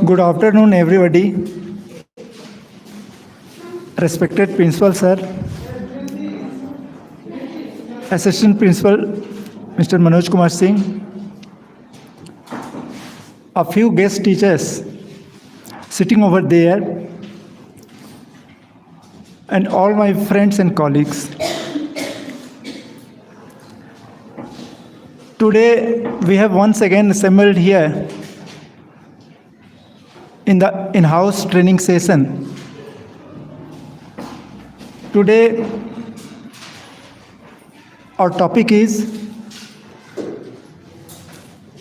Good afternoon, everybody. Respected Principal Sir, Assistant Principal Mr. Manoj Kumar Singh, a few guest teachers sitting over there, and all my friends and colleagues. Today, we have once again assembled here in the in-house training session. Today, our topic is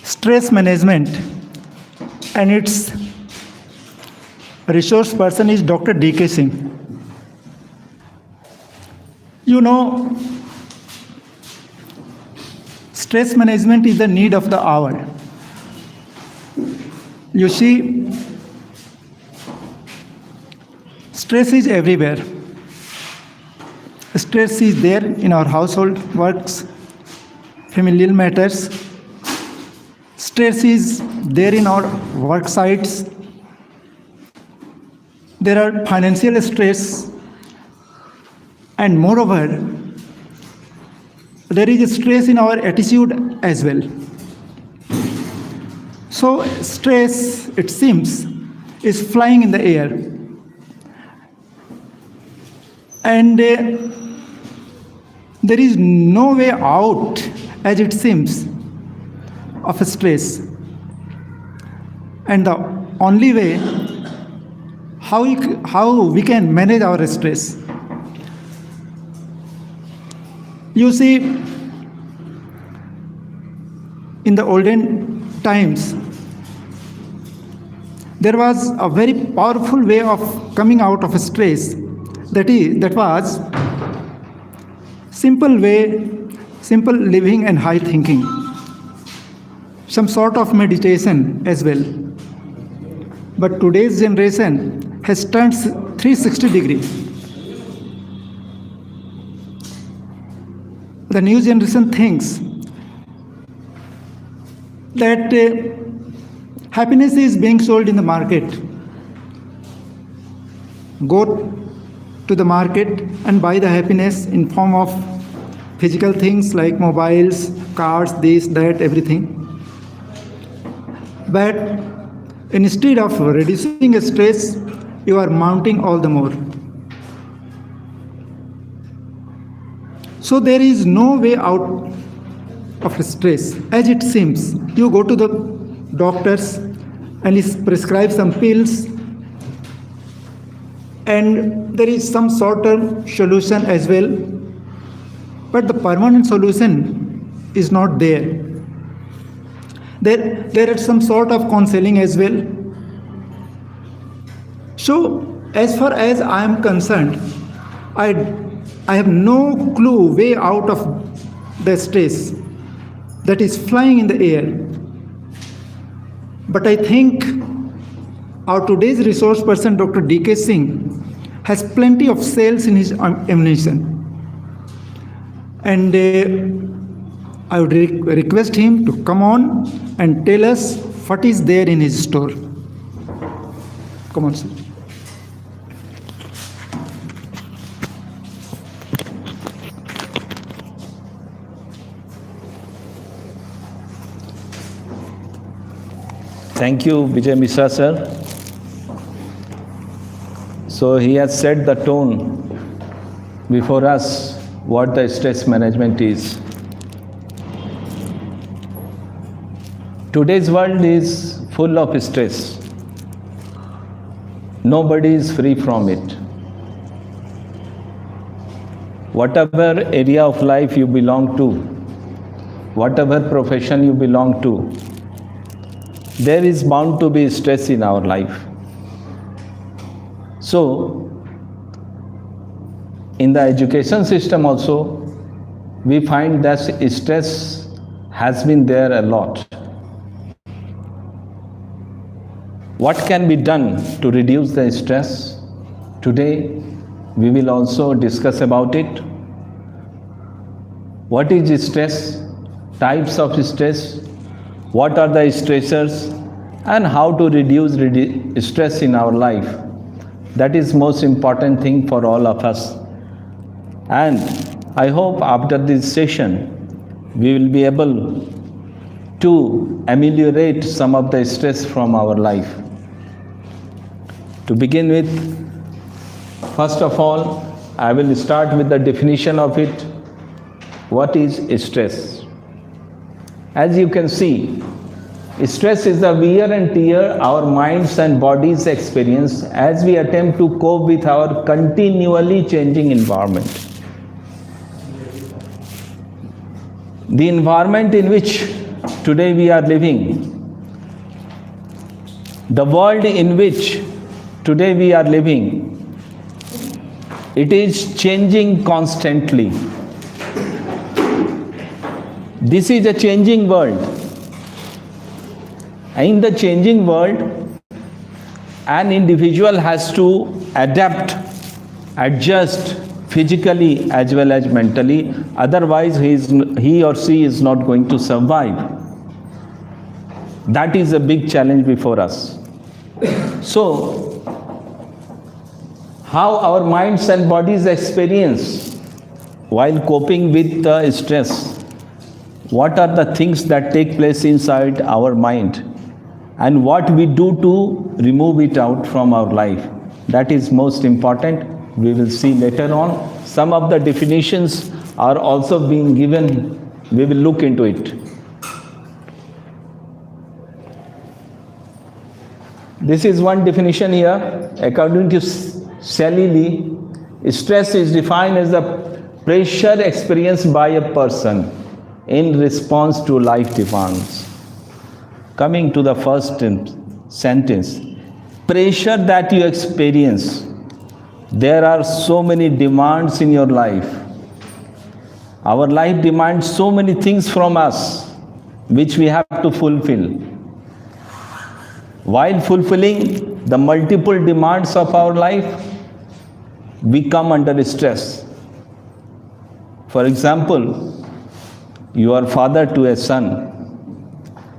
stress management, and its resource person is Dr.D.K. Singh. You know, stress management is the need of the hour. You see, stress is everywhere. Stress is there in our household works, familial matters. Stress is there in our work sites. There are financial stress, and moreover, there is stress in our attitude as well. So stress, it seems, is flying in the air. And there is no way out, as it seems, of stress. And the only way how we can manage our stress. You see, in the olden times, there was a very powerful way of coming out of stress. That was simple way, simple living and high thinking. Some sort of meditation as well. But today's generation has turned 360 degrees. The new generation thinks that happiness is being sold in the market. Go to the market and buy the happiness in form of physical things like mobiles, cars, this, that, everything. But instead of reducing stress, you are mounting all the more. So there is no way out of stress. As it seems, you go to the doctors and he prescribes some pills, and there is some sort of solution as well. But the permanent solution is not there. There is some sort of counseling as well. So, as far as I am concerned, I have no clue way out of the stress that is flying in the air. But I think our today's resource person, Dr. D.K. Singh, has plenty of cells in his ammunition. And I would request him to come on and tell us what is there in his store. Come on, sir. Thank you, Vijay Mishra, sir. So he has set the tone before us what the stress management is. Today's world is full of stress. Nobody is free from it. Whatever area of life you belong to, whatever profession you belong to, there is bound to be stress in our life. So, in the education system also, we find that stress has been there a lot. What can be done to reduce the stress? Today, we will also discuss about it. What is stress? Types of stress? what are the stressors, and how to reduce stress in our life. That is most important thing for all of us. And I hope after this session, we will be able to ameliorate some of the stress from our life. To begin with, first of all, I will start with the definition of it. What is stress? As you can see, stress is the wear and tear our minds and bodies experience as we attempt to cope with our continually changing environment. The environment in which today we are living, the world in which today we are living, it is changing constantly. This is a changing world. In the changing world, an individual has to adapt, adjust physically as well as mentally, otherwise he or she is not going to survive. That is a big challenge before us. So, how our minds and bodies experience while coping with the stress? What are the things that take place inside our mind? And what we do to remove it out from our life? That is most important. We will see later on. Some of the definitions are also being given. We will look into it. This is one definition here. According to Sally Lee, stress is defined as the pressure experienced by a person in response to life demands. Coming to the first sentence, pressure that you experience. There are so many demands in your life. Our life demands so many things from us, which we have to fulfill. While fulfilling the multiple demands of our life, we come under stress. For example, you are father to a son,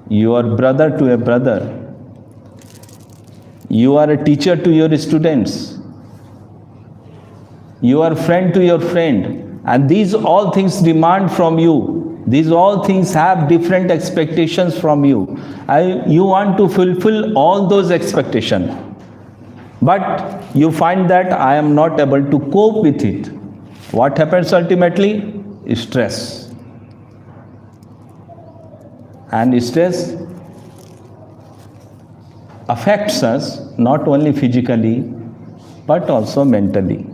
you are brother to a brother, you are a teacher to your students, you are friend to your friend, and these all things demand from you. These all things have different expectations from you. You want to fulfill all those expectations, but you find that I am not able to cope with it. What happens ultimately? Stress. And stress affects us not only physically but also mentally.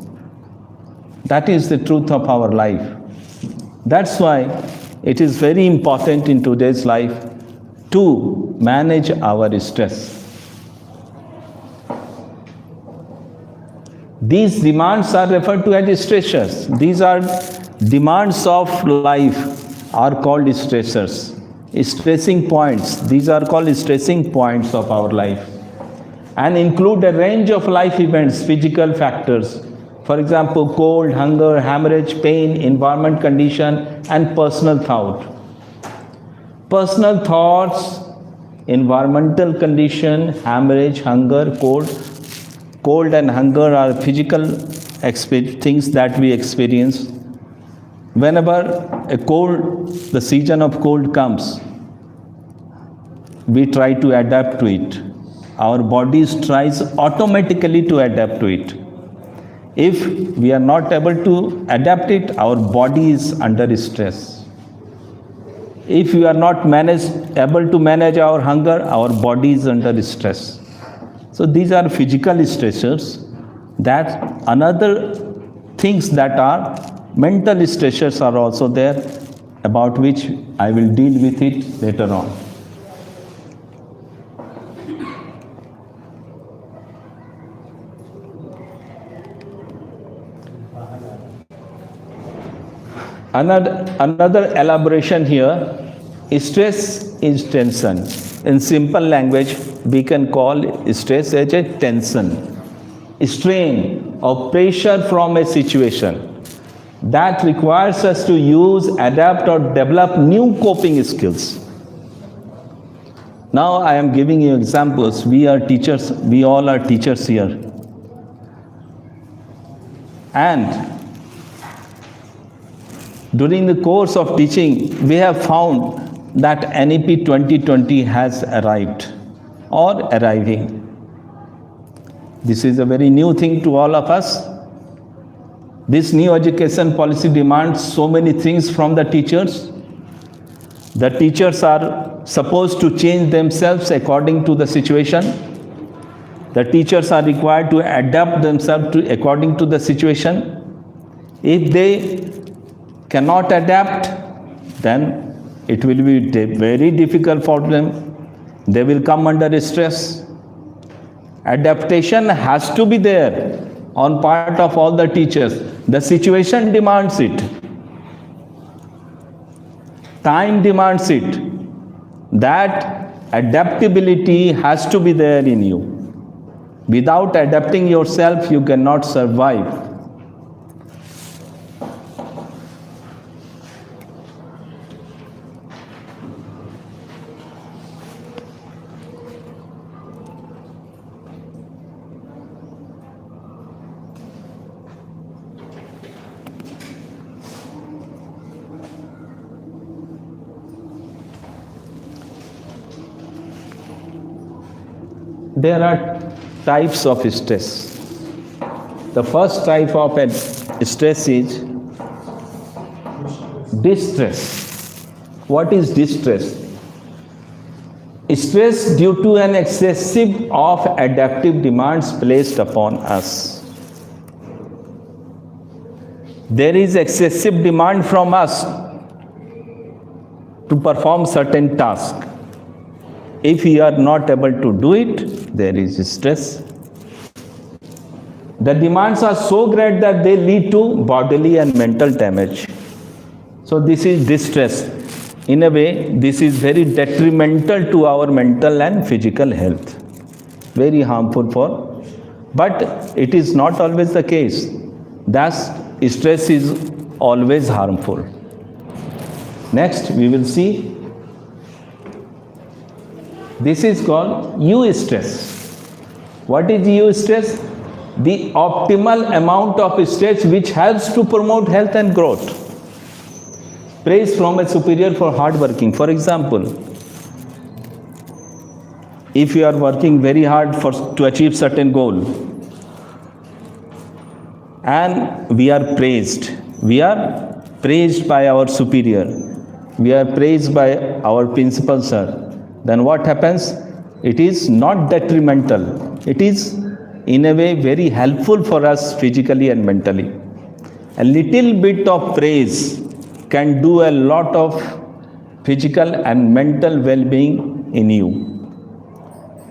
That is the truth of our life. That's why it is very important in today's life to manage our stress. These demands are referred to as stressors. These are demands of life are called stressors. Stressing points. These are called stressing points of our life and include a range of life events, physical factors. For example, cold, hunger, hemorrhage, pain, environment condition, and personal thought. Personal thoughts, environmental condition, hemorrhage, hunger, cold and hunger are physical things that we experience. Whenever the season of cold comes, we try to adapt to it. Our bodies tries automatically to adapt to it. If we are not able to adapt it, our body is under stress. If we are not able to manage our hunger, our body is under stress. So these are physical stressors. That another things that are mental stressors are also there, about which I will deal with it later on. Another elaboration here, stress is tension. In simple language, we can call stress as a tension, strain or pressure from a situation that requires us to use, adapt or develop new coping skills. Now I am giving you examples. We are teachers, we all are teachers here. And during the course of teaching, we have found that NEP 2020 has arrived or arriving. This is a very new thing to all of us. This new education policy demands so many things from the teachers. The teachers are supposed to change themselves according to the situation. The teachers are required to adapt themselves according to the situation. If they cannot adapt, then it will be very difficult for them. They will come under stress. Adaptation has to be there on part of all the teachers. The situation demands it. Time demands it. That adaptability has to be there in you. Without adapting yourself, you cannot survive. There are types of stress. The first type of stress is distress. What is distress? Stress due to an excessive of adaptive demands placed upon us. There is excessive demand from us to perform certain tasks. If we are not able to do it, there is stress. The demands are so great that they lead to bodily and mental damage. So this is distress. In a way, this is very detrimental to our mental and physical health. Very harmful for, but it is not always the case. Thus, stress is always harmful. Next, we will see. This is called eustress. What is eustress? The optimal amount of stress which helps to promote health and growth. Praise from a superior for hard working. For example, if you are working very hard to achieve certain goal, and we are praised by our superior, we are praised by our principal sir, then what happens? It is not detrimental. It is in a way very helpful for us physically and mentally. A little bit of praise can do a lot of physical and mental well-being in you.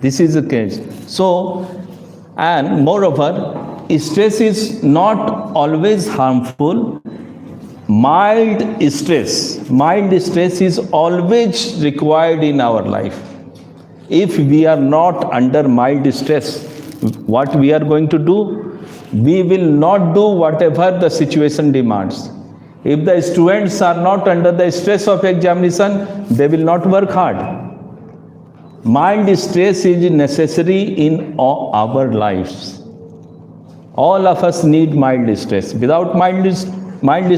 This is the case. So, and moreover, stress is not always harmful. Mild stress is always required in our life. If we are not under mild stress, what we are going to do? We will not do whatever the situation demands. If the students are not under the stress of examination, they will not work hard. Mild stress is necessary in our lives. All of us need mild stress. Without mild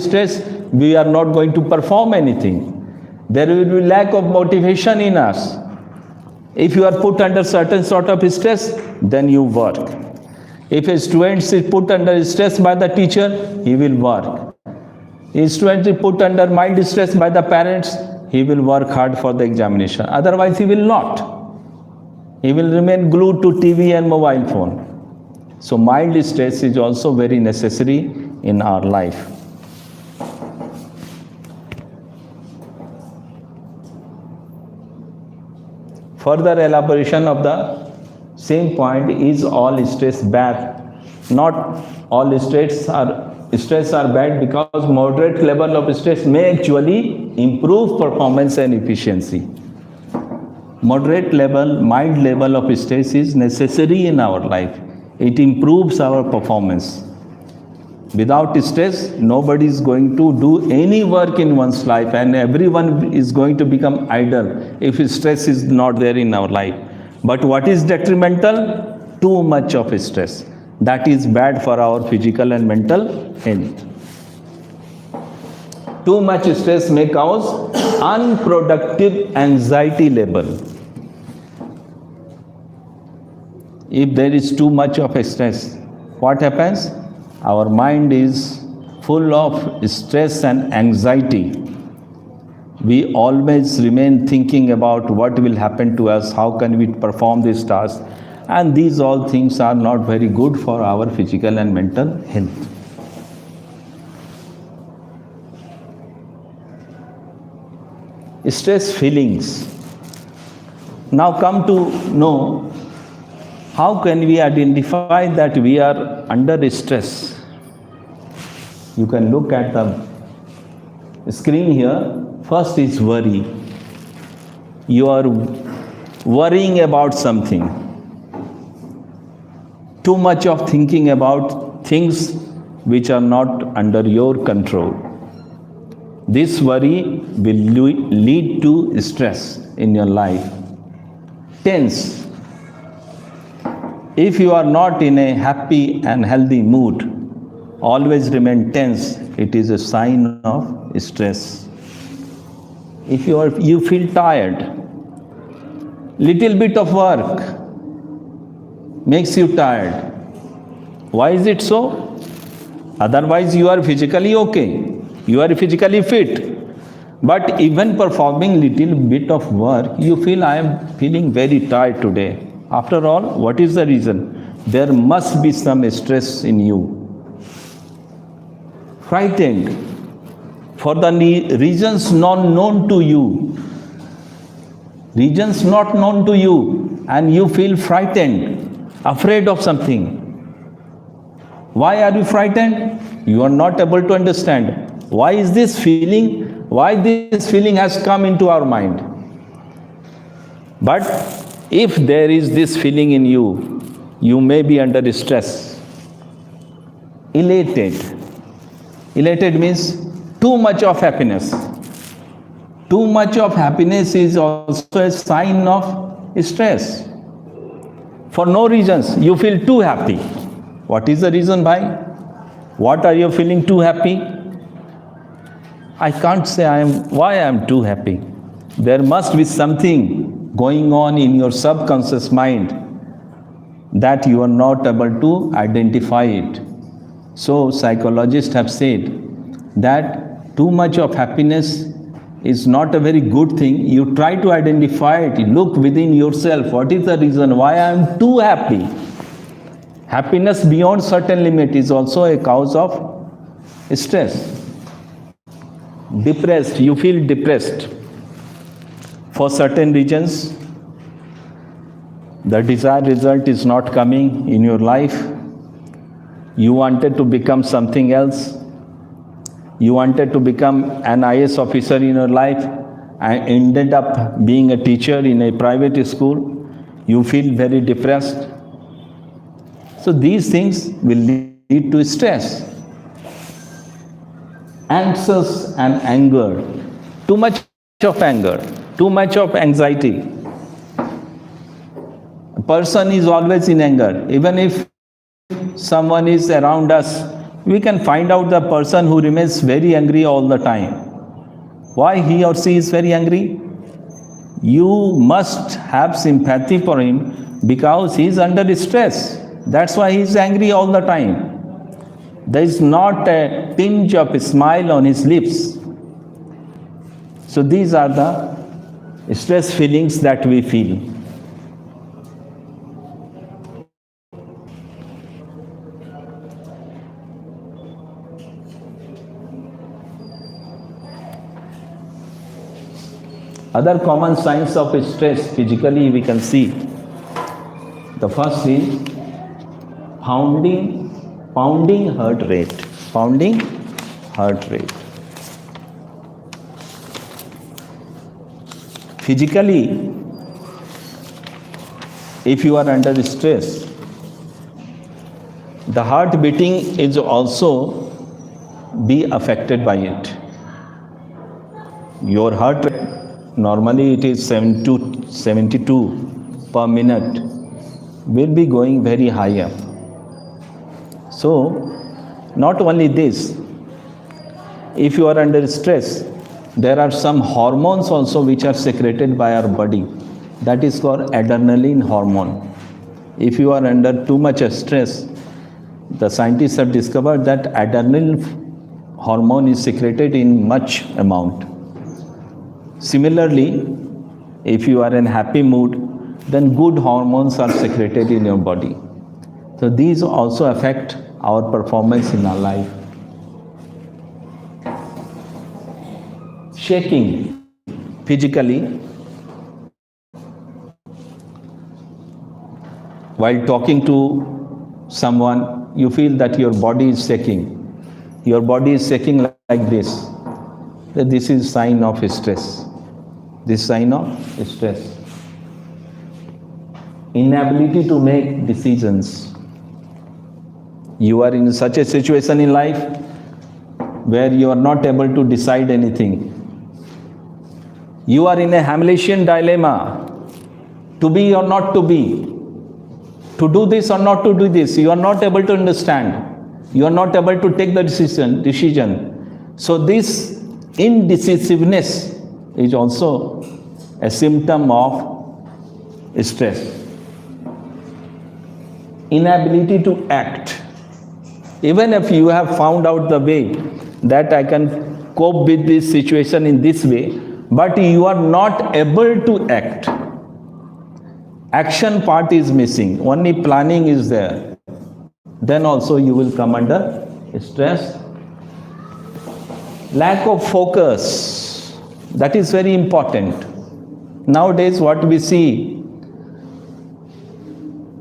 stress, we are not going to perform anything. There will be lack of motivation in us. If you are put under certain sort of stress, then you work. If a student is put under stress by the teacher, he will work. If a student is put under mild stress by the parents, he will work hard for the examination. Otherwise, he will not. He will remain glued to TV and mobile phone. So mild stress is also very necessary in our life. Further elaboration of the same point: is all stress bad? Not all stress are bad, because moderate level of stress may actually improve performance and efficiency. Moderate level, mild level of stress is necessary in our life. It improves our performance. Without stress, nobody is going to do any work in one's life, and everyone is going to become idle if stress is not there in our life. But what is detrimental? Too much of stress. That is bad for our physical and mental health. Too much stress may cause unproductive anxiety level. If there is too much of stress, what happens? Our mind is full of stress and anxiety. We always remain thinking about what will happen to us, how can we perform this task, and these all things are not very good for our physical and mental health. Stress feelings. Now come to know how can we identify that we are under stress. You can look at the screen here. First is worry. You are worrying about something. Too much of thinking about things which are not under your control. This worry will lead to stress in your life. Tense. If you are not in a happy and healthy mood, always remain tense, it is a sign of stress. If you feel tired, little bit of work makes you tired. Why is it so? Otherwise you are physically okay, you are physically fit. But even performing little bit of work, you feel I am feeling very tired today. After all, what is the reason? There must be some stress in you. Frightened for the reasons not known to you. Reasons not known to you, and you feel frightened, afraid of something. Why are you frightened? You are not able to understand. Why is this feeling? Why this feeling has come into our mind? But if there is this feeling in you, you may be under stress. Elated. Elated means too much of happiness. Too much of happiness is also a sign of stress. For no reasons, you feel too happy. What is the reason why? What are you feeling too happy? I can't say why I am too happy. There must be something going on in your subconscious mind that you are not able to identify it. So psychologists have said that too much of happiness is not a very good thing. You try to identify it, look within yourself, what is the reason why I am too happy? Happiness beyond certain limit is also a cause of stress. Depressed, you feel depressed. For certain reasons, the desired result is not coming in your life. You wanted to become something else. You wanted to become an IAS officer in your life and ended up being a teacher in a private school. You feel very depressed. So these things will lead to stress. Anxious and anger. Too much of anger. Too much of anxiety. A person is always in anger. Even if someone is around us, we can find out the person who remains very angry all the time. Why he or she is very angry? You must have sympathy for him because he is under stress. That's why he is angry all the time. There is not a tinge of a smile on his lips. So these are the stress feelings that we feel. Other common signs of stress physically we can see. The first is pounding heart rate. Pounding heart rate. Physically, if you are under stress, The heart beating is also be affected by it. Your heart rate, normally it is 72 per minute, will be going very high up. So, not only this, if you are under stress, there are some hormones also which are secreted by our body. That is called adrenaline hormone. If you are under too much stress, the scientists have discovered that adrenaline hormone is secreted in much amount. Similarly, if you are in happy mood, then good hormones are secreted in your body. So these also affect our performance in our life. Shaking physically while talking to someone, you feel that your body is shaking. Your body is shaking like this. This is sign of stress. This sign of stress. Inability to make decisions. You are in such a situation in life where you are not able to decide anything. You are in a Hamletian dilemma, to be or not to be, to do this or not to do this. You are not able to understand. You are not able to take the decision. So this indecisiveness is also a symptom of stress. Inability to act. Even if you have found out the way that I can cope with this situation in this way, but you are not able to act. Action part is missing, only planning is there. Then also you will come under stress. Lack of focus, that is very important. Nowadays what we see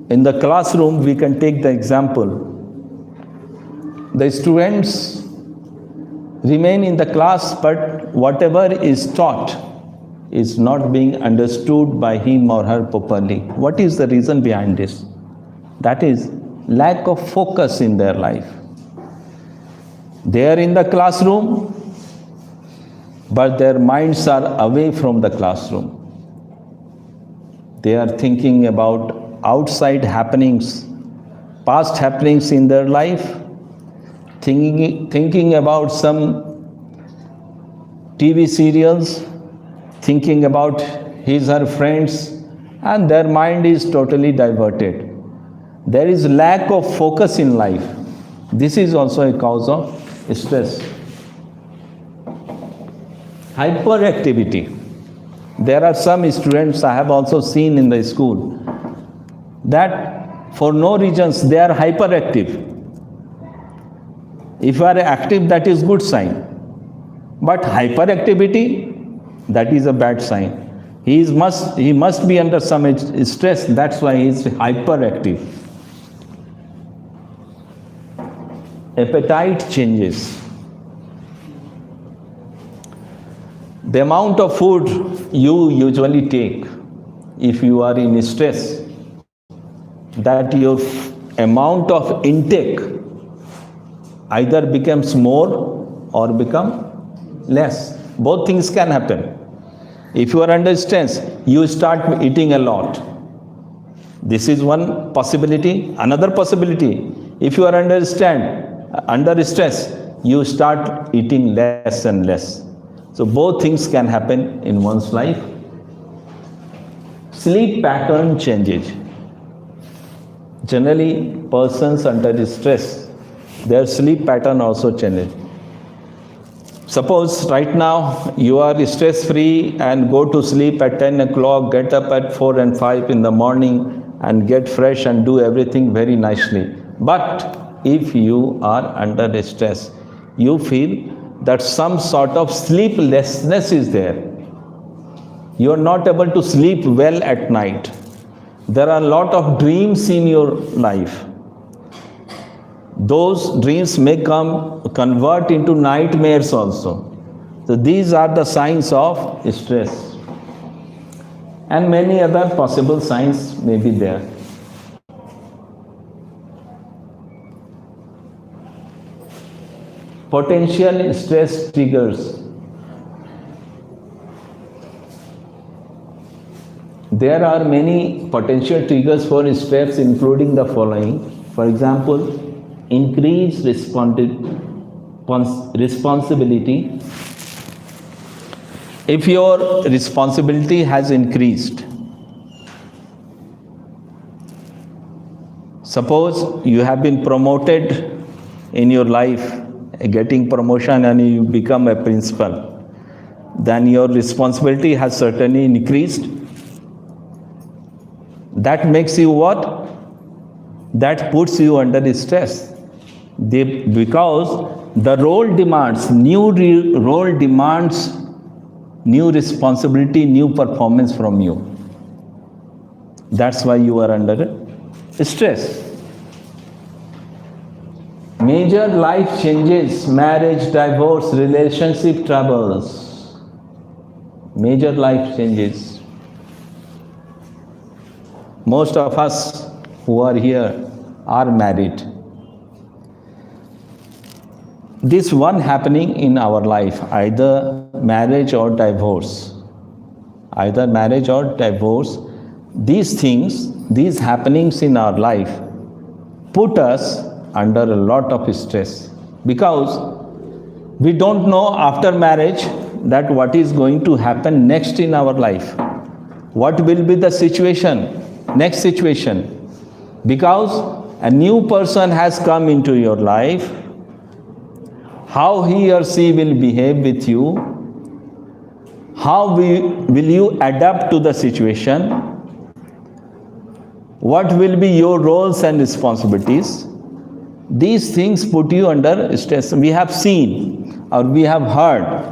in the classroom, we can take the example. The students remain in the class, but whatever is taught is not being understood by him or her properly. What is the reason behind this? That is lack of focus in their life. They are in the classroom, but their minds are away from the classroom. They are thinking about outside happenings, past happenings in their life, thinking about some TV serials, thinking about his or her friends, and their mind is totally diverted. There is lack of focus in life. This is also a cause of stress. Hyperactivity. There are some students I have also seen in the school that for no reasons they are hyperactive. If you are active, that is good sign. But hyperactivity, that is a bad sign. He must be under some stress, that's why he is hyperactive. Appetite changes. The amount of food you usually take, if you are in stress, that your amount of intake either becomes more or become less. Both things can happen. If you are under stress, you start eating a lot. This is one possibility. Another possibility, if you are under stress, you start eating less and less. So both things can happen in one's life. Sleep pattern changes. Generally, persons under stress, their sleep pattern also changes. Suppose right now you are stress free and go to sleep at 10 o'clock, get up at 4 and 5 in the morning and get fresh and do everything very nicely. But if you are under stress, you feel that some sort of sleeplessness is there. You are not able to sleep well at night. There are a lot of dreams in your life. Those dreams may convert into nightmares also. So these are the signs of stress. And many other possible signs may be there. potential stress triggers. There are many potential triggers for stress, including the following. For example, increased responsibility. If your responsibility has increased, suppose you have been promoted in your life, getting promotion and you become a principal, then your responsibility has certainly increased. That makes you what? That puts you under stress. Because the role demands, role demands new responsibility, new performance from you. That's why you are under stress. Major life changes, marriage, divorce, relationship troubles. Major life changes. Most of us who are here are married. This one happening in our life, either marriage or divorce. Either marriage or divorce. These things, these happenings in our life put us under a lot of stress, because we don't know after marriage that what is going to happen next in our life. What will be the situation, next situation? Because a new person has come into your life. How he or she will behave with you? How will you adapt to the situation? What will be your roles and responsibilities? These things put you under stress. We have seen or we have heard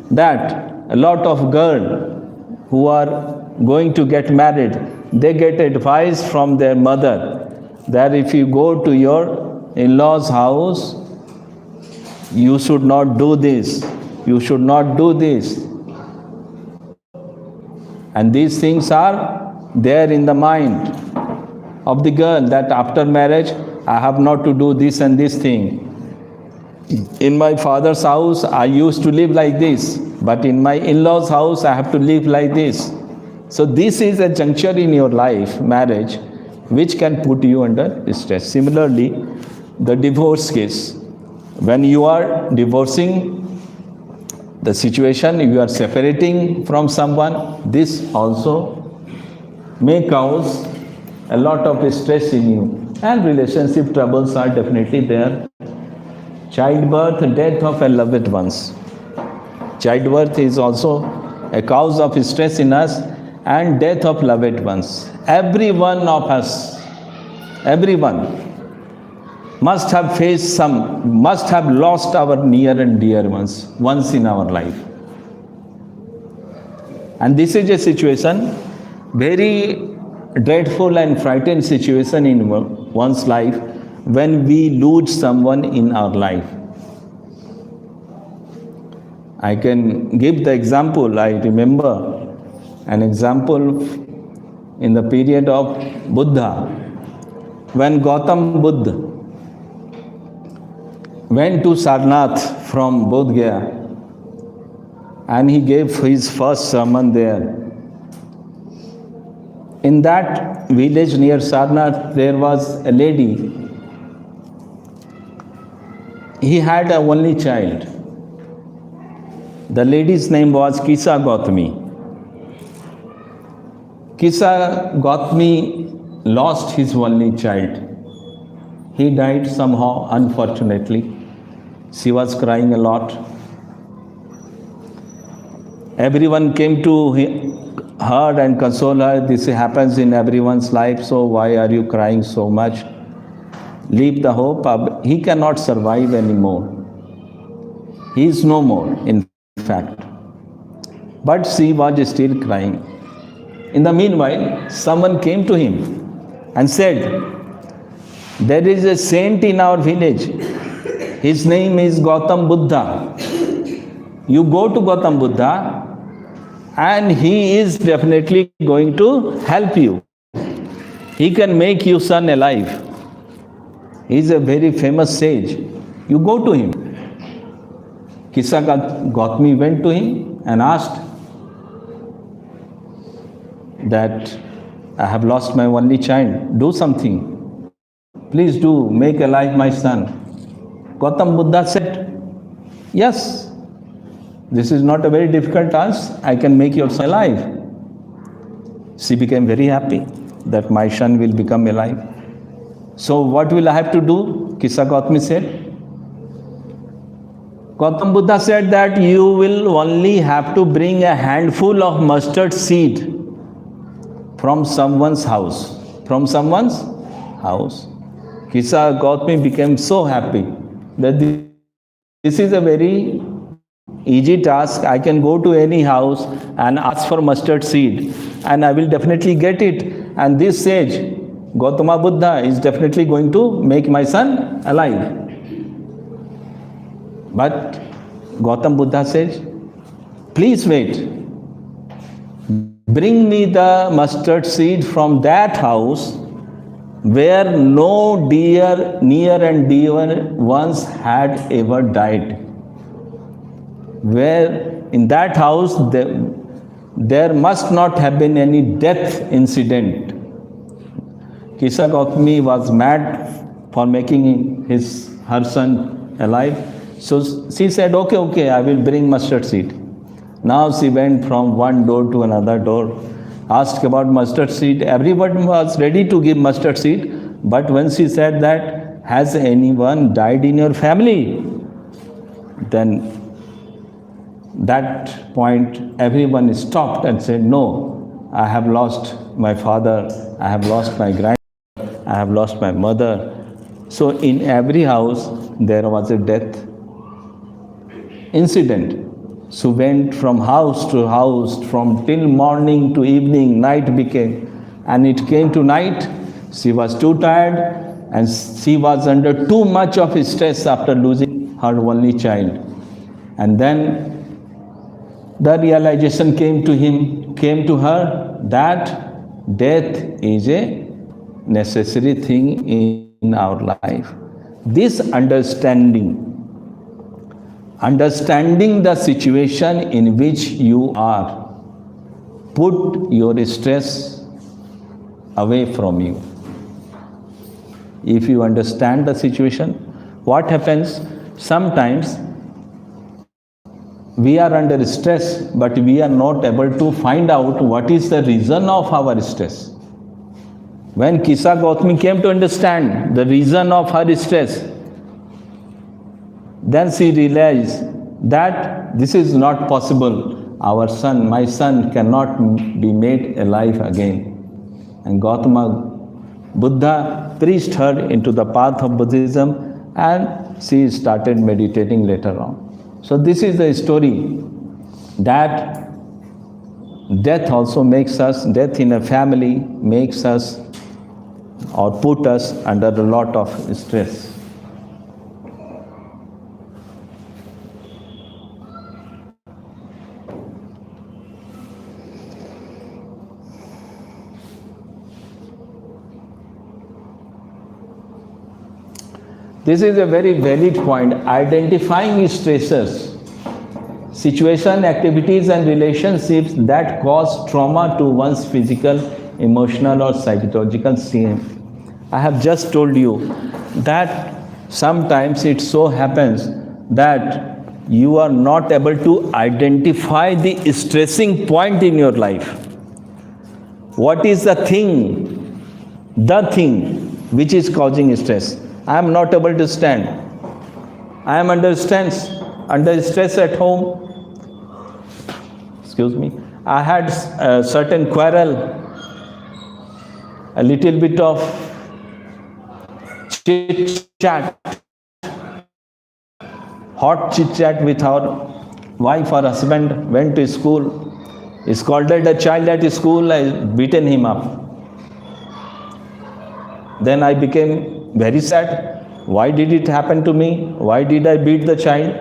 that a lot of girls who are going to get married, they get advice from their mother that if you go to your in-laws' house, you should not do this, you should not do this. And these things are there in the mind of the girl, that after marriage, I have not to do this and this thing. In my father's house, I used to live like this, but in my in-laws' house, I have to live like this. So this is a juncture in your life, marriage, which can put you under stress. Similarly, the divorce case. When you are divorcing the situation, you are separating from someone, this also may cause a lot of stress in you. And relationship troubles are definitely there. Childbirth, death of a loved ones. Childbirth is also a cause of stress in us, and death of loved ones. Every one of us, everyone must have faced must have lost our near and dear ones once in our life. And this is a situation, very dreadful and frightened situation in one's life, when we lose someone in our life. I can give the example. I remember an example in the period of Buddha, when Gautam Buddha went to Sarnath from Bodh Gaya, and he gave his first sermon there. In that village near Sarnath, there was a lady. He had a only child. The lady's name was Kisa Gautami. Kisa Gautami lost his only child. He died somehow, unfortunately. She was crying a lot. Everyone came to her and console her. This happens in everyone's life, so why are you crying so much? Leave the hope. He cannot survive anymore. He is no more, in fact. But she was still crying. In the meanwhile, someone came to him and said, there is a saint in our village. His name is Gautam Buddha. You go to Gautam Buddha and he is definitely going to help you. He can make your son alive. He is a very famous sage. You go to him. Kisa Gautami went to him and asked that I have lost my only child. Do something. Please do, make alive my son. Gautam Buddha said, yes, this is not a very difficult task. I can make your son alive. She became very happy that my son will become alive. So what will I have to do? Kisa Gautami said. Gautam Buddha said that you will only have to bring a handful of mustard seed from someone's house. From someone's house. Kisa Gautami became so happy that this is a very easy task. I can go to any house and ask for mustard seed and I will definitely get it. And this sage, Gautama Buddha, is definitely going to make my son alive. But Gautam Buddha says, please wait. Bring me the mustard seed from that house where no dear, near and dear ones had ever died. Where in that house there must not have been any death incident. Kisa Gautami was mad for making her son alive. So she said, okay, I will bring mustard seed. Now she went from one door to another door, asked about mustard seed. Everyone was ready to give mustard seed. But when she said that, has anyone died in your family? Then that point everyone stopped and said, no, I have lost my father, I have lost my grandfather, I have lost my mother. So in every house there was a death incident. So went from house to house, from till morning to evening, night became. And it came to night, she was too tired and she was under too much of stress after losing her only child. And then the realization came to her that death is a necessary thing in our life. This understanding the situation in which you are, put your stress away from you. If you understand the situation, what happens? Sometimes we are under stress, but we are not able to find out what is the reason of our stress. When Kisa Gautami came to understand the reason of her stress, then she realized that this is not possible. My son cannot be made alive again. And Gautama Buddha preached her into the path of Buddhism and she started meditating later on. So this is the story that death also makes us, death in a family makes us or put us under a lot of stress. This is a very valid point. Identifying stressors, situation, activities and relationships that cause trauma to one's physical, emotional or psychological state. I have just told you that sometimes it so happens that you are not able to identify the stressing point in your life. What is the thing which is causing stress? I am not able to stand. I am under stress at home. Excuse me. I had a certain quarrel, a little bit of chit-chat, hot chit-chat with our wife or husband, went to school, scolded a child at school, I beaten him up. Then I became very sad. Why did it happen to me? Why did I beat the child?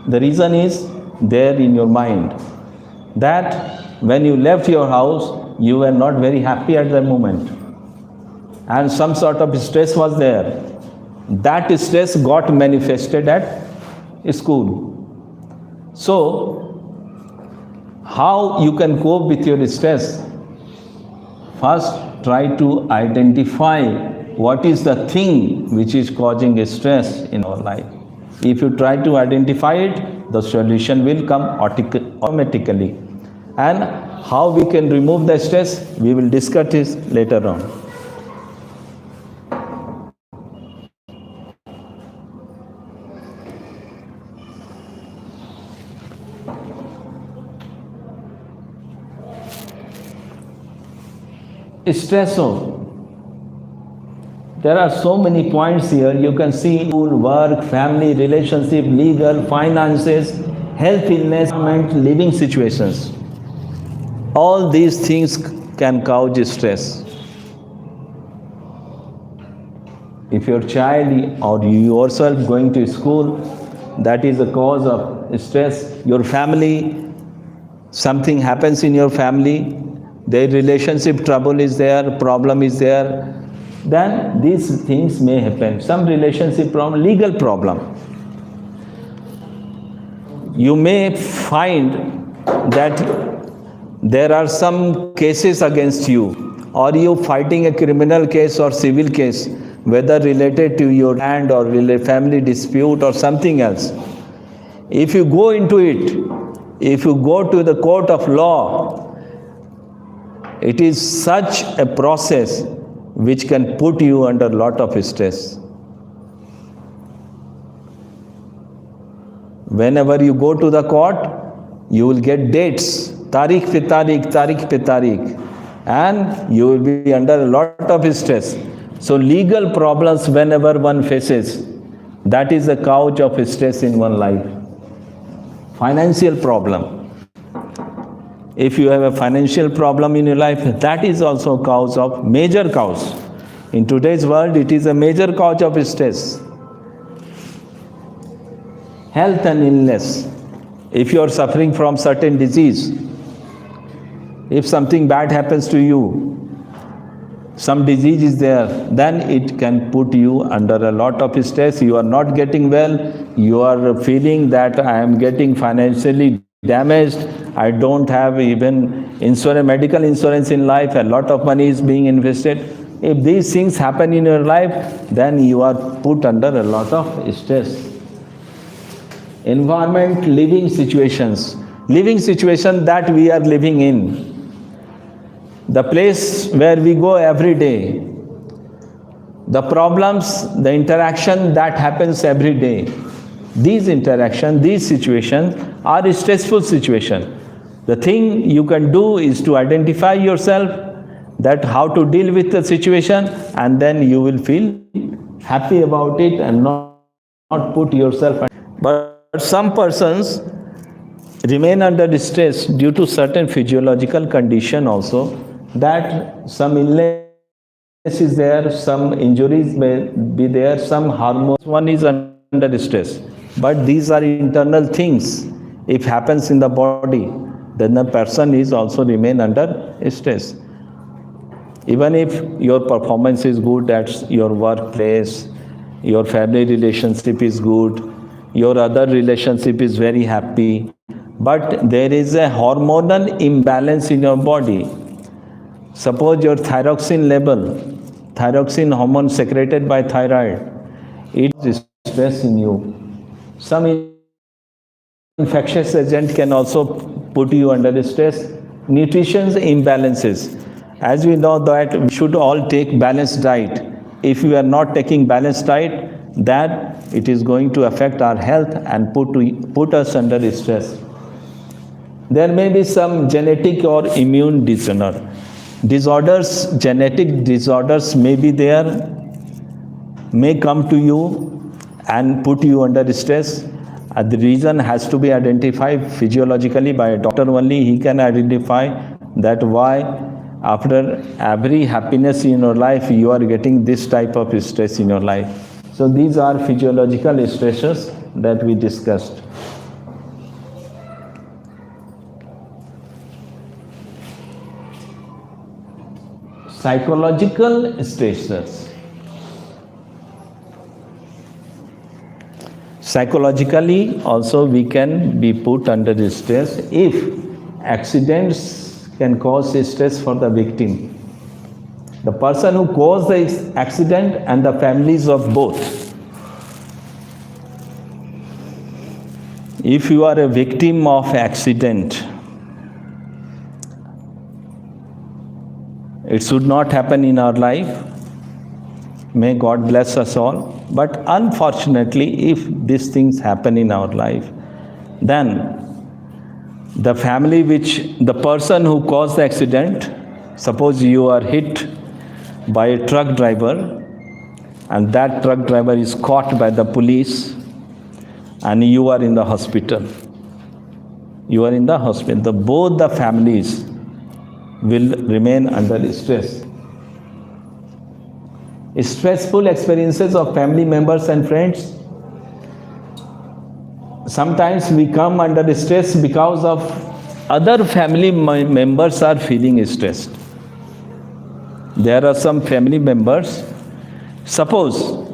The reason is there in your mind that when you left your house, you were not very happy at the moment. And some sort of stress was there. That stress got manifested at school. So, how you can cope with your stress? First, try to identify what is the thing which is causing stress in our life. If you try to identify it, the solution will come automatically. And how we can remove the stress, we will discuss this later on. Stressor. There are so many points here. You can see school, work, family, relationship, legal, finances, health, illness, living situations. All these things can cause stress. If your child or you yourself going to school, that is the cause of stress. Your family, something happens in your family, their relationship trouble is there, problem is there, then these things may happen. Some relationship problem, legal problem. You may find that there are some cases against you, or you fighting a criminal case or civil case, whether related to your land or family dispute or something else. If you go into it, if you go to the court of law, it is such a process which can put you under a lot of stress. Whenever you go to the court, you will get dates, tarikh pe tarikh, and you will be under a lot of stress. So legal problems whenever one faces, that is the cause of stress in one life. Financial problem. If you have a financial problem in your life, that is also cause of, major cause. In today's world, it is a major cause of stress. Health and illness. If you are suffering from certain disease, if something bad happens to you, some disease is there, then it can put you under a lot of stress. You are not getting well, you are feeling that I am getting financially damaged, I don't have even medical insurance in life, a lot of money is being invested. If these things happen in your life, then you are put under a lot of stress. Environment, living situations that we are living in. The place where we go every day, the problems, the interaction that happens every day, these interactions, these situations are a stressful situation. The thing you can do is to identify yourself that how to deal with the situation, and then you will feel happy about it and not put yourself. But some persons remain under stress due to certain physiological condition also, that some illness is there, some injuries may be there, some hormones, one is under stress. But these are internal things. If happens in the body, then the person is also remain under stress. Even if your performance is good at your workplace, your family relationship is good, your other relationship is very happy, but there is a hormonal imbalance in your body. Suppose your thyroxine level, thyroxine hormone secreted by thyroid, it is stress in you. Some infectious agent can also put you under stress. Nutrition imbalances. As we know that we should all take balanced diet. If we are not taking balanced diet, then it is going to affect our health and put us under stress. There may be some genetic or immune disorders, genetic disorders may be there, may come to you and put you under stress. The reason has to be identified physiologically by a doctor only. He can identify that why after every happiness in your life you are getting this type of stress in your life. So these are physiological stressors that we discussed. Psychological stressors. Psychologically also we can be put under stress if accidents can cause stress for the victim. The person who caused the accident and the families of both. If you are a victim of accident, it should not happen in our life. May God bless us all. But unfortunately, if these things happen in our life, then the family the person who caused the accident, suppose you are hit by a truck driver and that truck driver is caught by the police and you are in the hospital. You are in the hospital. Both the families will remain under stress. Stressful experiences of family members and friends. Sometimes we come under stress because of other family members are feeling stressed. There are some family members. Suppose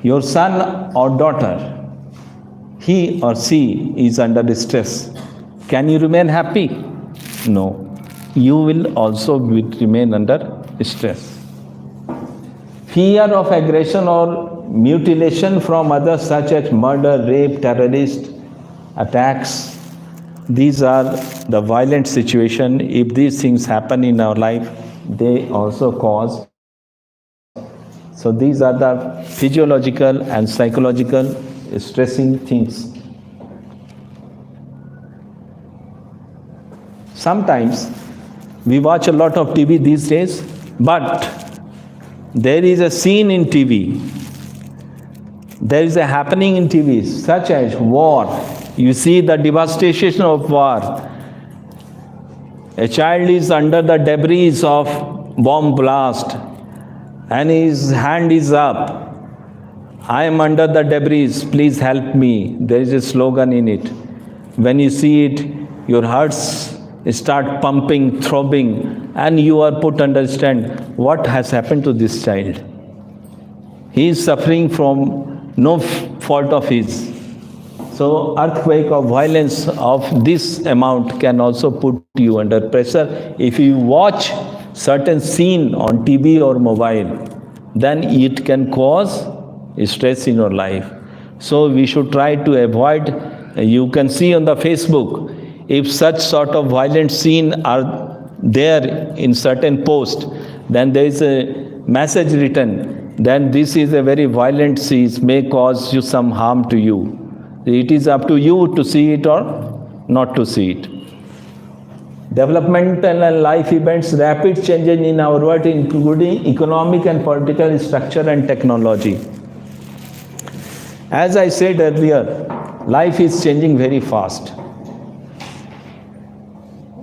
your son or daughter, he or she is under stress. Can you remain happy? No. You will also remain under stress. Fear of aggression or mutilation from others such as murder, rape, terrorist attacks. These are the violent situation. If these things happen in our life, they also cause. So these are the physiological and psychological stressing things. Sometimes we watch a lot of TV these days, but there is a scene in TV. There is a happening in TV, such as war. You see the devastation of war. A child is under the debris of bomb blast and his hand is up. I am under the debris, please help me. There is a slogan in it. When you see it, your hearts start pumping, throbbing, and you are put to understand what has happened to this child. He is suffering from no fault of his. So earthquake of violence of this amount can also put you under pressure. If you watch certain scene on TV or mobile, then it can cause stress in your life. So we should try to avoid. You can see on the Facebook, if such sort of violent scene are there in certain post, then there is a message written, then this is a very violent scene, may cause you some harm to you. It is up to you to see it or not to see it. Developmental and life events, rapid changes in our world, including economic and political structure and technology. As I said earlier, life is changing very fast.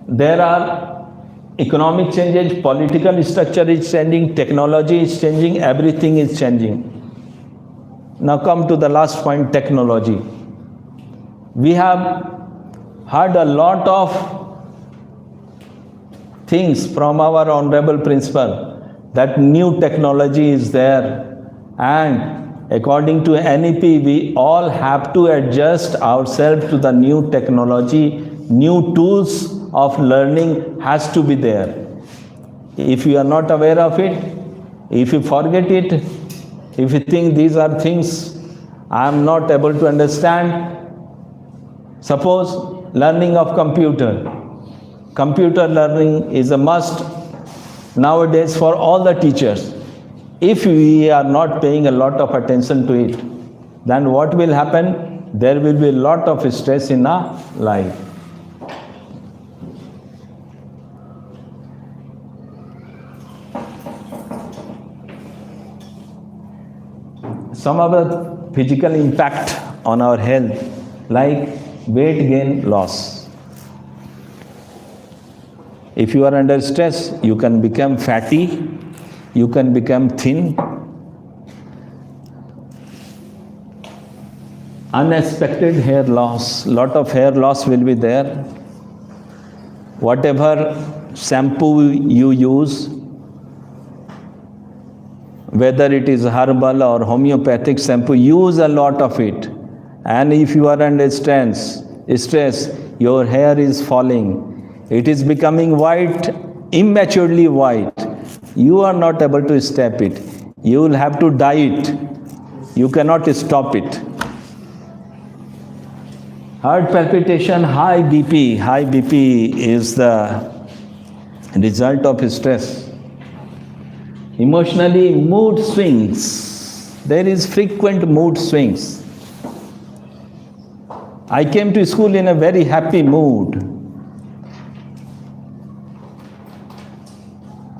There are economic changes, political structure is changing, technology is changing, everything is changing. Now come to the last point, technology. We have heard a lot of things from our honorable principal that new technology is there, and according to NEP, we all have to adjust ourselves to the new technology. New tools of learning has to be there. If you are not aware of it, if you forget it, if you think these are things I am not able to understand, suppose learning of computer. Computer learning is a must nowadays for all the teachers. If we are not paying a lot of attention to it, then what will happen? There will be a lot of stress in our life. Some of the physical impact on our health, like weight gain, loss. If you are under stress, you can become fatty, you can become thin. Unexpected hair loss, lot of hair loss will be there. Whatever shampoo you use, whether it is herbal or homeopathic shampoo, use a lot of it. And if you are under stress, your hair is falling. It is becoming white, immaturely white. You are not able to stop it. You will have to dye it. You cannot stop it. Heart palpitation, high BP. High BP is the result of stress. Emotionally, mood swings. There is frequent mood swings. I came to school in a very happy mood.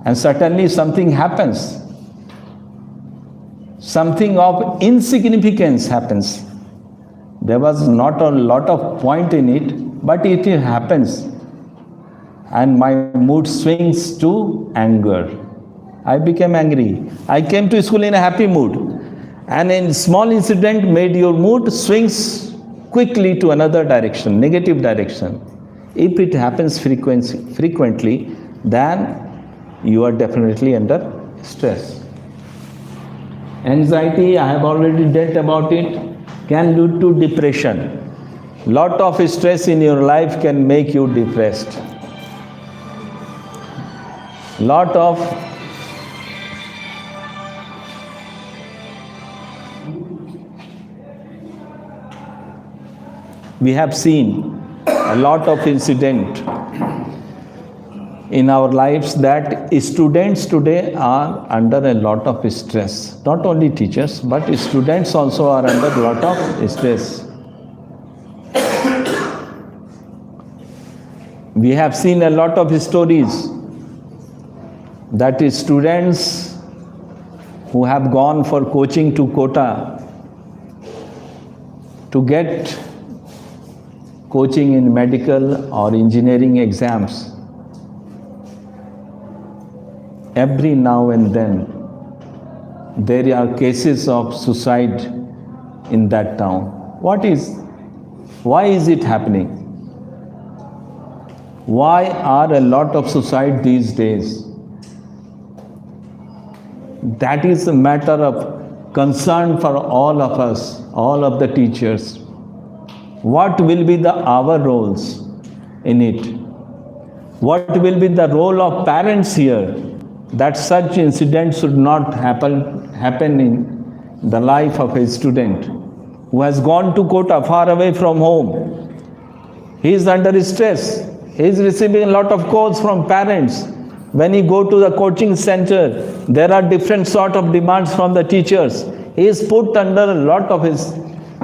And suddenly something happens. Something of insignificance happens. There was not a lot of point in it, but it happens. And my mood swings to anger. I became angry. I came to school in a happy mood. And a small incident made your mood swings quickly to another direction, negative direction. If it happens frequently, then you are definitely under stress. Anxiety, I have already dealt about it, can lead to depression. Lot of stress in your life can make you depressed. Lot of we have seen a lot of incident in our lives that students today are under a lot of stress. Not only teachers, but students also are under a lot of stress. We have seen a lot of stories that students who have gone for coaching to Kota to get coaching in medical or engineering exams, every now and then there are cases of suicide in that town. Why is it happening? Why are a lot of suicide these days? That is a matter of concern for all of us, all of the teachers. What will be our roles in it? What will be the role of parents here, that such incidents should not happen in the life of a student who has gone to Kota, far away from home. He is under stress. He is receiving a lot of calls from parents. When he go to the coaching center, there are different sort of demands from the teachers. He is put under a lot of his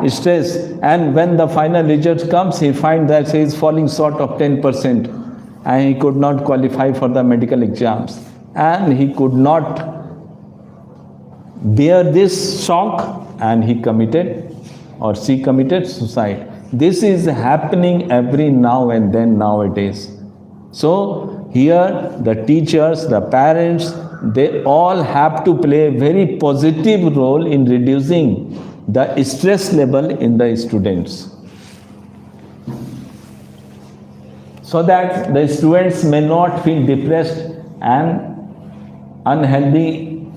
stress, and when the final result comes, he finds that he is falling short of 10% and he could not qualify for the medical exams. And he could not bear this shock and he committed or she committed suicide. This is happening every now and then nowadays. So here the teachers, the parents, they all have to play a very positive role in reducing the stress level in the students, so that the students may not feel depressed, and unhealthy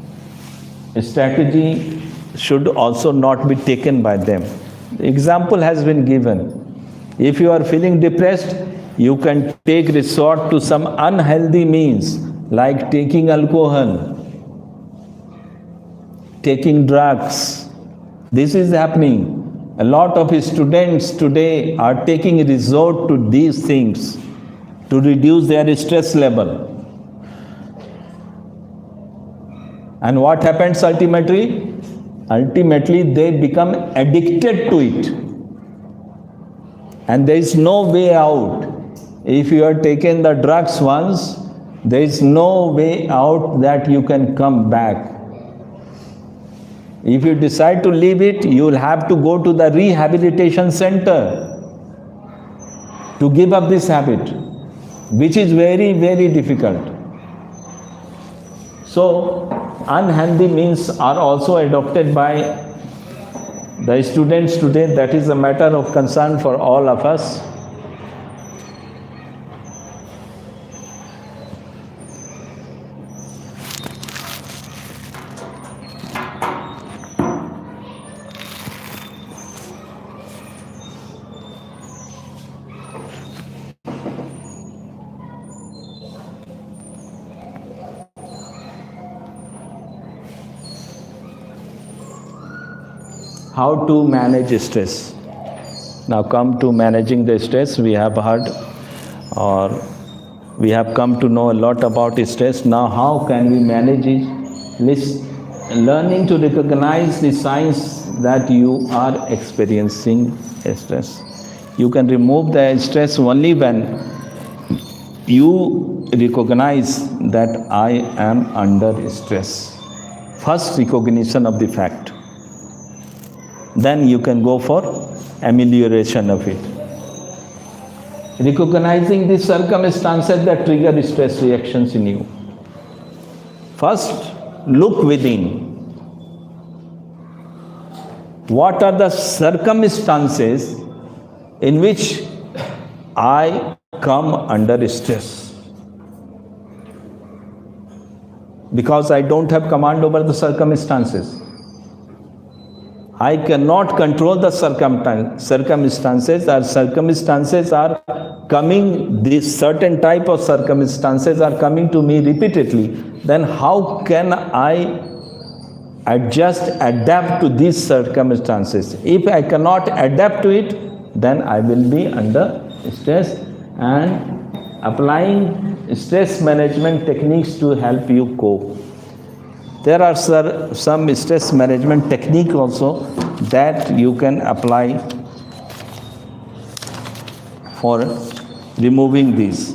strategy should also not be taken by them. The example has been given. If you are feeling depressed, you can take resort to some unhealthy means like taking alcohol, taking drugs. This is happening. A lot of students today are taking resort to these things to reduce their stress level. And what happens ultimately? Ultimately, they become addicted to it. And there is no way out. If you have taken the drugs once, there is no way out that you can come back. If you decide to leave it, you will have to go to the rehabilitation center to give up this habit, which is very, very difficult. So, unhealthy means are also adopted by the students today. That is a matter of concern for all of us. how to manage stress. Now come to managing the stress. We have heard or we have come to know a lot about stress. Now how can we manage it? Learning to recognize the signs that you are experiencing stress. You can remove the stress only when you recognize that I am under stress. First recognition of the fact. Then you can go for amelioration of it. Recognizing the circumstances that trigger stress reactions in you. First, look within. What are the circumstances in which I come under stress? Because I don't have command over the circumstances. I cannot control the circumstances, or circumstances are coming, this certain type of circumstances are coming to me repeatedly. Then how can I adapt to these circumstances? If I cannot adapt to it, then I will be under stress, and applying stress management techniques to help you cope. There are some stress management technique also that you can apply for removing these.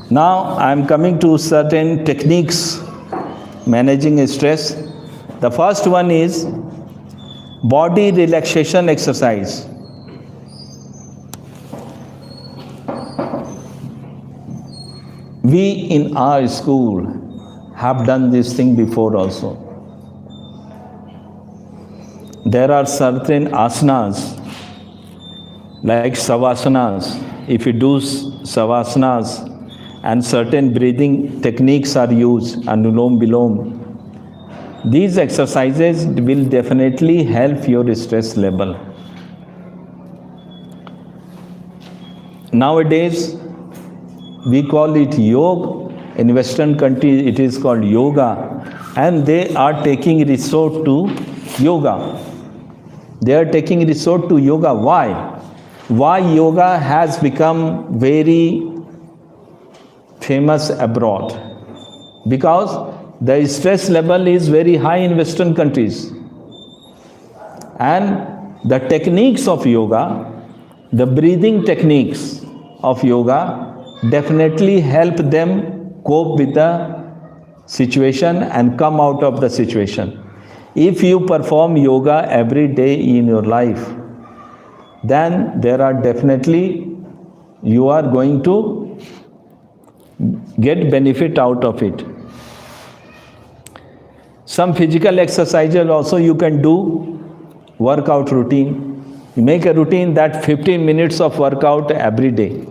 Now I am coming to certain techniques managing stress. The first one is body relaxation exercise. We in our school have done this thing before also. There are certain asanas like savasanas. If you do savasanas, and certain breathing techniques are used, anulom vilom. These exercises will definitely help your stress level. Nowadays, we call it yoga. In Western countries, it is called yoga, and they are taking resort to yoga. They are taking resort to yoga. Why? Why yoga has become very famous abroad? Because the stress level is very high in Western countries, and the techniques of yoga, the breathing techniques of yoga definitely help them cope with the situation and come out of the situation. If you perform yoga every day in your life, then there are definitely, you are going to get benefit out of it. Some physical exercises also you can do. Workout routine. You make a routine that 15 minutes of workout every day.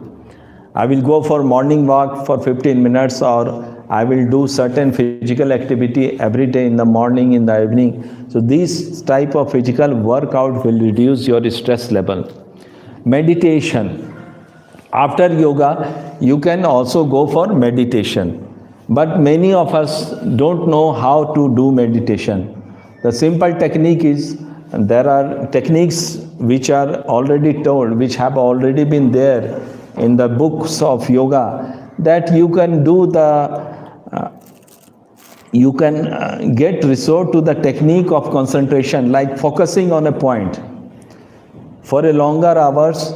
I will go for morning walk for 15 minutes, or I will do certain physical activity every day in the morning, in the evening. So this type of physical workout will reduce your stress level. Meditation. After yoga, you can also go for meditation. But many of us don't know how to do meditation. The simple technique is, there are techniques which are already told, which have already been there in the books of yoga, that you can do get resort to the technique of concentration, like focusing on a point for a longer hours,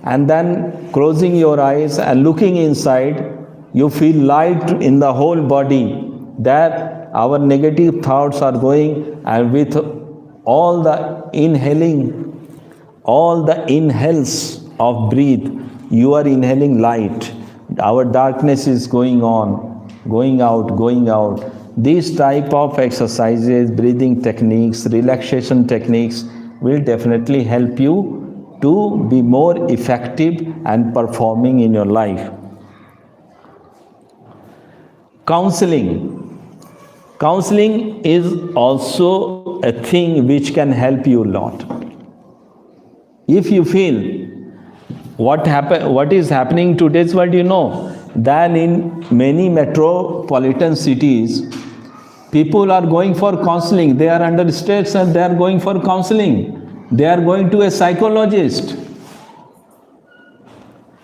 and then closing your eyes and looking inside. You feel light in the whole body, that our negative thoughts are going, and with all the inhales of breathe, you are inhaling light. Our darkness is going on, going out. These type of exercises, breathing techniques, relaxation techniques will definitely help you to be more effective and performing in your life. Counseling. Counseling is also a thing which can help you a lot. If you feel what is happening in today's world, you know, then in many metropolitan cities, people are going for counseling. They are under stress and they are going for counseling. They are going to a psychologist.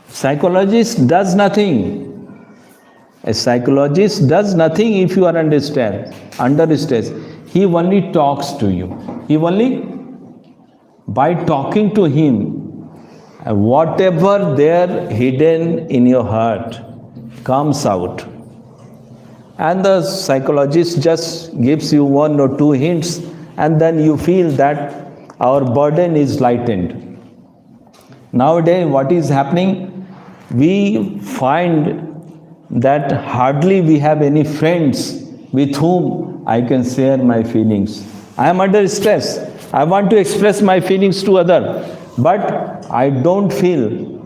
Psychologist does nothing. A psychologist does nothing if you are under stress. Under stress, he only talks to you. He only, by talking to him, whatever there hidden in your heart comes out. And the psychologist just gives you 1 or 2 hints, and then you feel that our burden is lightened. Nowadays, what is happening? We find that hardly we have any friends with whom I can share my feelings. I am under stress. I want to express my feelings to others, but I don't feel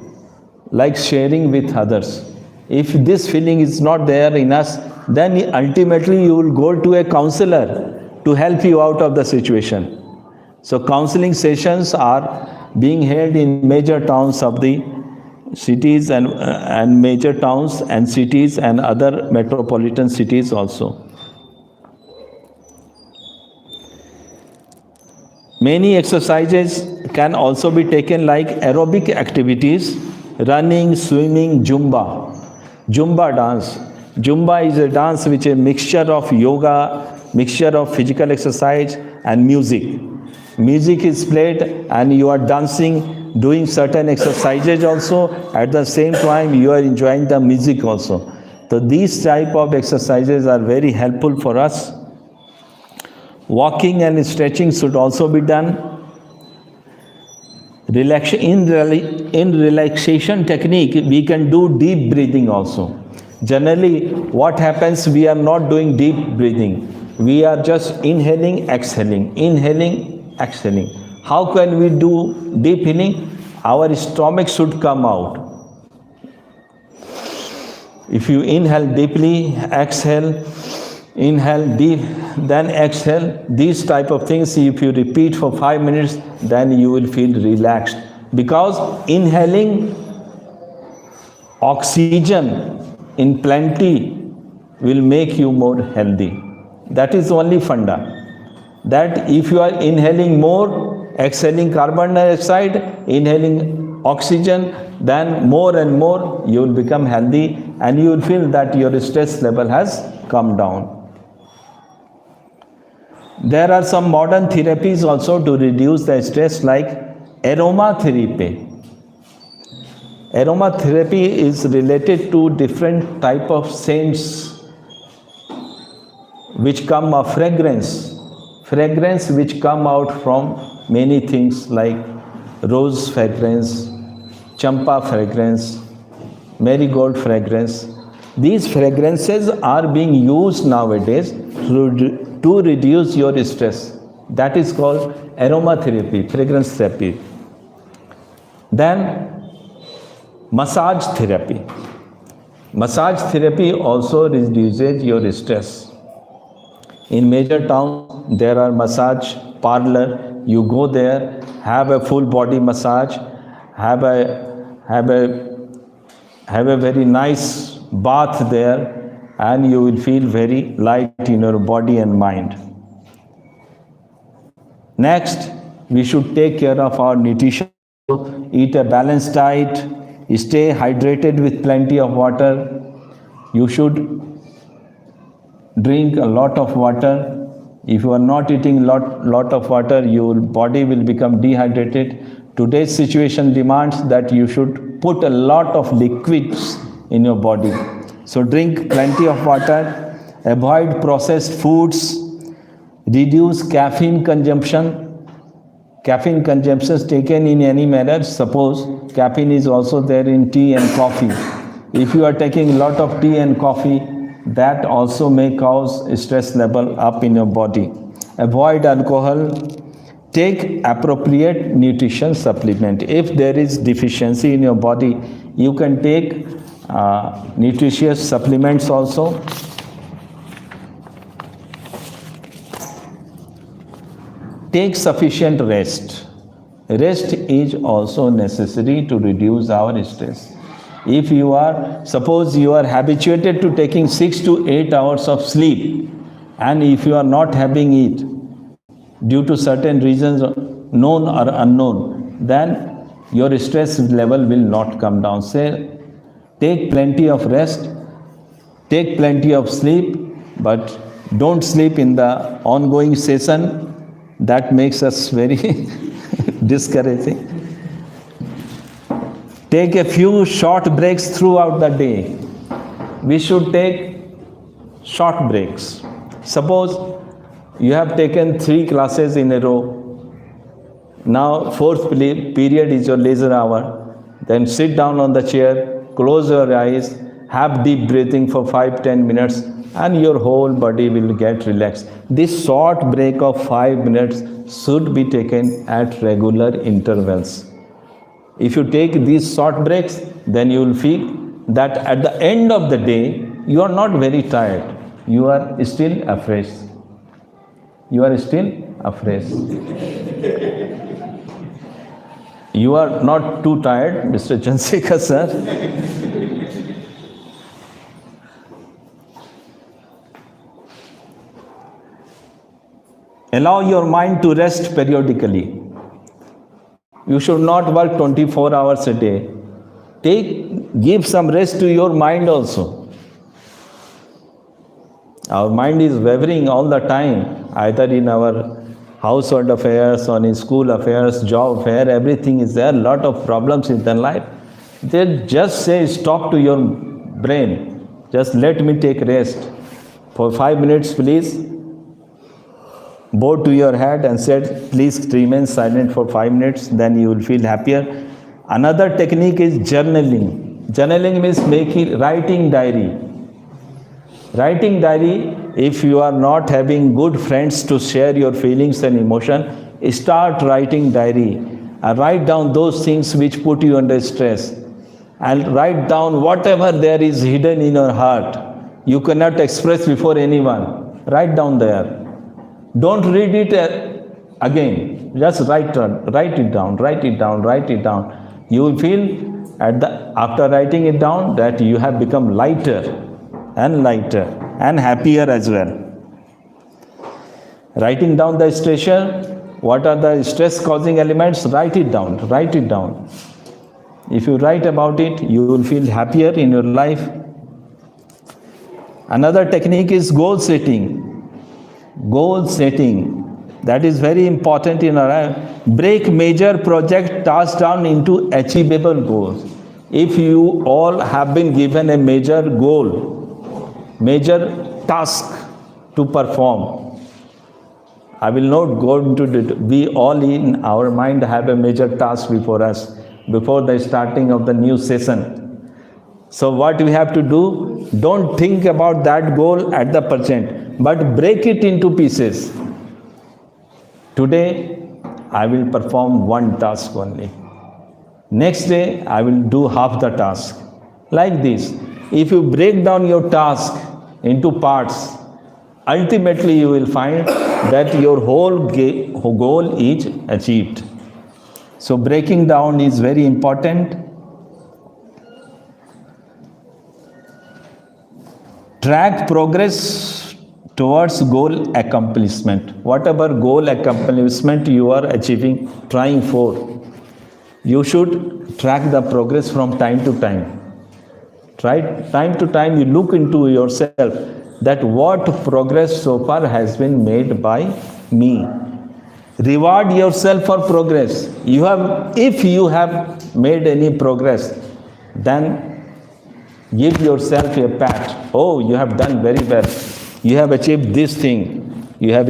like sharing with others. If this feeling is not there in us, then ultimately you will go to a counselor to help you out of the situation. So counseling sessions are being held in major towns of the cities and major towns and cities and other metropolitan cities also. Many exercises can also be taken like aerobic activities, running, swimming, Zumba. Zumba dance. Zumba is a dance which is a mixture of yoga, mixture of physical exercise and music. Music is played and you are dancing, doing certain exercises also. At the same time, you are enjoying the music also. So these type of exercises are very helpful for us. Walking and stretching should also be done. In relaxation technique, we can do deep breathing also. Generally, what happens, we are not doing deep breathing. We are just inhaling, exhaling, inhaling, exhaling. How can we do deep inhaling? Our stomach should come out. If you inhale deeply, exhale, inhale deep, then exhale. These type of things, if you repeat for 5 minutes, then you will feel relaxed. Because inhaling oxygen in plenty will make you more healthy. That is only funda. That if you are inhaling more, exhaling carbon dioxide, inhaling oxygen, then more and more you will become healthy and you will feel that your stress level has come down. There are some modern therapies also to reduce the stress like aromatherapy. Aromatherapy is related to different type of scents which come of fragrance which come out from many things like rose fragrance, champa fragrance, marigold fragrance. These fragrances are being used nowadays to reduce your stress. That is called aromatherapy, fragrance therapy. Then massage therapy. Massage therapy also reduces your stress. In major towns, there are massage parlor. You go there, have a full body massage, have a very nice bath there, and you will feel very light in your body and mind. Next, we should take care of our nutrition. Eat a balanced diet, stay hydrated with plenty of water. You should drink a lot of water. If you are not eating lot of water, your body will become dehydrated. Today's situation demands that you should put a lot of liquids in your body. So drink plenty of water, avoid processed foods, reduce caffeine consumption. Caffeine consumption is taken in any manner. Suppose caffeine is also there in tea and coffee. If you are taking a lot of tea and coffee, that also may cause stress level up in your body. Avoid alcohol. Take appropriate nutrition supplement. If there is deficiency in your body, you can take nutritious supplements also. Take sufficient rest. Rest is also necessary to reduce our stress. If you are, suppose you are habituated to taking 6 to 8 hours of sleep, and if you are not having it due to certain reasons, known or unknown, then your stress level will not come down. Say, take plenty of rest, take plenty of sleep, but don't sleep in the ongoing session. That makes us very discouraging. Take a few short breaks throughout the day. We should take short breaks. Suppose you have taken 3 classes in a row. Now, fourth period is your leisure hour. Then sit down on the chair, close your eyes, have deep breathing for 5-10 minutes, and your whole body will get relaxed. This short break of 5 minutes should be taken at regular intervals. If you take these short breaks, then you will feel that at the end of the day, you are not very tired. You are still afresh. You are still afresh. You are not too tired, Mr. Chandrasekhar sir. Allow your mind to rest periodically. You should not work 24 hours a day. Give some rest to your mind also. Our mind is wavering all the time, either in our household affairs or in school affairs, job affair, everything is there, a lot of problems in their life. They just say stop to your brain. Just let me take rest. For 5 minutes, please. Bow to your head and said, please remain silent for 5 minutes, then you will feel happier. Another technique is journaling. Journaling means writing diary. Writing diary, if you are not having good friends to share your feelings and emotion, start writing diary. And write down those things which put you under stress. And write down whatever there is hidden in your heart. You cannot express before anyone. Write down there. Don't read it again. Just write it down. You will feel after writing it down that you have become lighter and happier as well. Writing down the stressor, what are the stress causing elements? Write it down. If you write about it, you will feel happier in your life. Another technique is goal setting. That is very important in our life. Break major project tasks down into achievable goals. If you all have been given a major goal, major task to perform, I will not go into it. We all in our mind have a major task before us, before the starting of the new session. So what we have to do, don't think about that goal at the present, but break it into pieces. Today, I will perform one task only. Next day, I will do half the task. Like this. If you break down your task into parts, ultimately you will find that your whole goal is achieved. So breaking down is very important. Track progress towards goal accomplishment. Whatever goal accomplishment you are achieving, trying for, you should track the progress from time to time. Time to time you look into yourself that what progress so far has been made by me. Reward yourself for progress. If you have made any progress, then give yourself a pat. Oh, you have done very well. You have achieved this thing. You have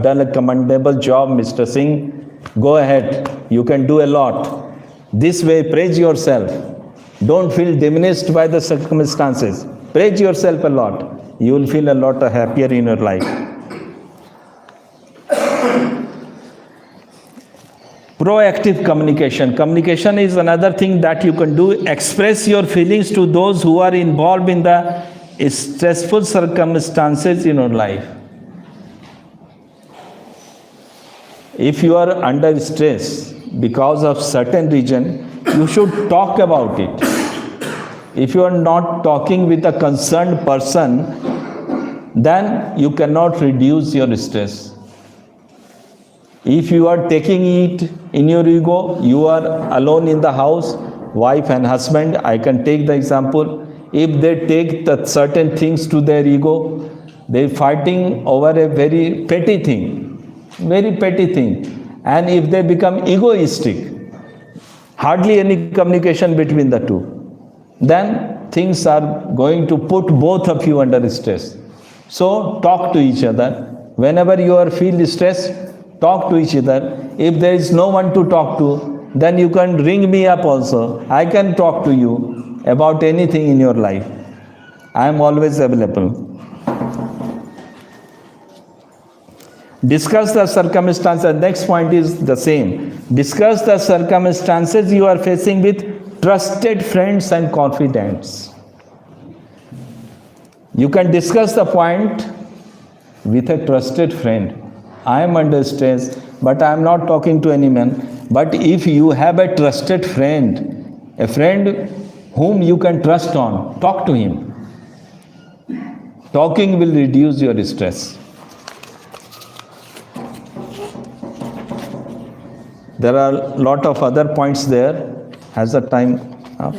done a commendable job, Mr. Singh. Go ahead. You can do a lot. This way, praise yourself. Don't feel diminished by the circumstances. Praise yourself a lot. You will feel a lot happier in your life. Proactive communication. Communication is another thing that you can do. Express your feelings to those who are involved in the stressful circumstances in your life. If you are under stress because of certain reason, you should talk about it. If you are not talking with a concerned person, then you cannot reduce your stress. If you are taking it in your ego, you are alone in the house, wife and husband, I can take the example. If they take the certain things to their ego, they are fighting over a very petty thing. And if they become egoistic, hardly any communication between the two, then things are going to put both of you under stress. So talk to each other. Whenever you are feel stressed, talk to each other. If there is no one to talk to, then you can ring me up also. I can talk to you about anything in your life. I am always available. Discuss the circumstances. Next point is the same. Discuss the circumstances you are facing with trusted friends and confidants. You can discuss the point with a trusted friend. I am under stress, but I am not talking to any man. But if you have a trusted friend, a friend whom you can trust on, talk to him. Talking will reduce your stress. There are a lot of other points there. Has the time up?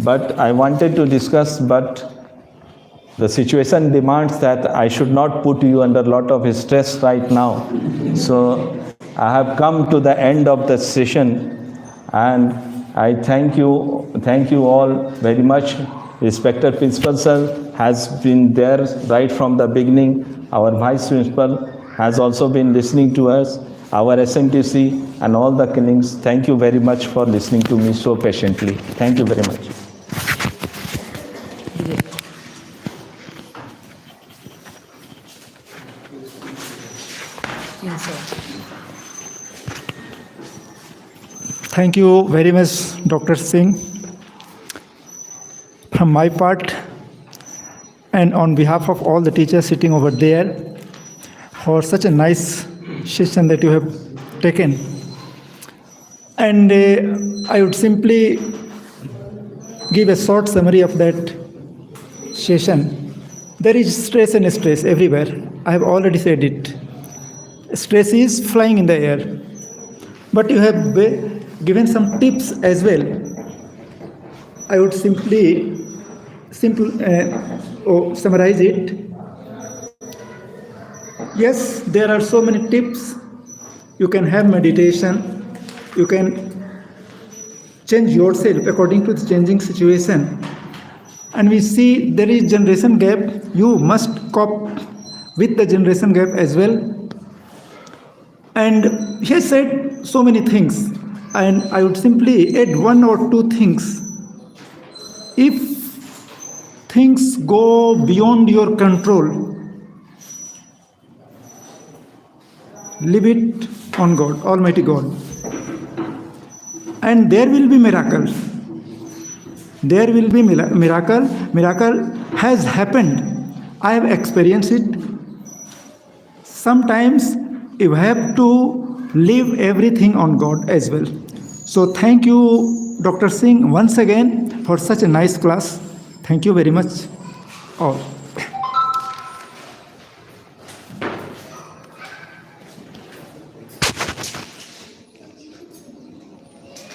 But I wanted to discuss, but the situation demands that I should not put you under a lot of stress right now. So I have come to the end of the session, and I thank you all very much. Respected Principal Sir has been there right from the beginning. Our Vice Principal has also been listening to us. Our SMTC and all the colleagues, thank you very much for listening to me so patiently. Thank you very much. Thank you very much, Dr. Singh. From my part, and on behalf of all the teachers sitting over there, for such a nice session that you have taken. And I would simply give a short summary of that session. There is stress and stress everywhere. I have already said it. Stress is flying in the air. But you have given some tips as well. I would simply summarize it. Yes, there are so many tips. You can have meditation. You can change yourself according to the changing situation. And we see there is generation gap. You must cope with the generation gap as well. And he has said so many things. And I would simply add one or two things. If things go beyond your control, leave it on God, Almighty God. And there will be miracles. There will be miracle. Miracle has happened. I have experienced it. Sometimes you have to leave everything on God as well. So thank you, Dr. Singh, once again for such a nice class. Thank you very much all.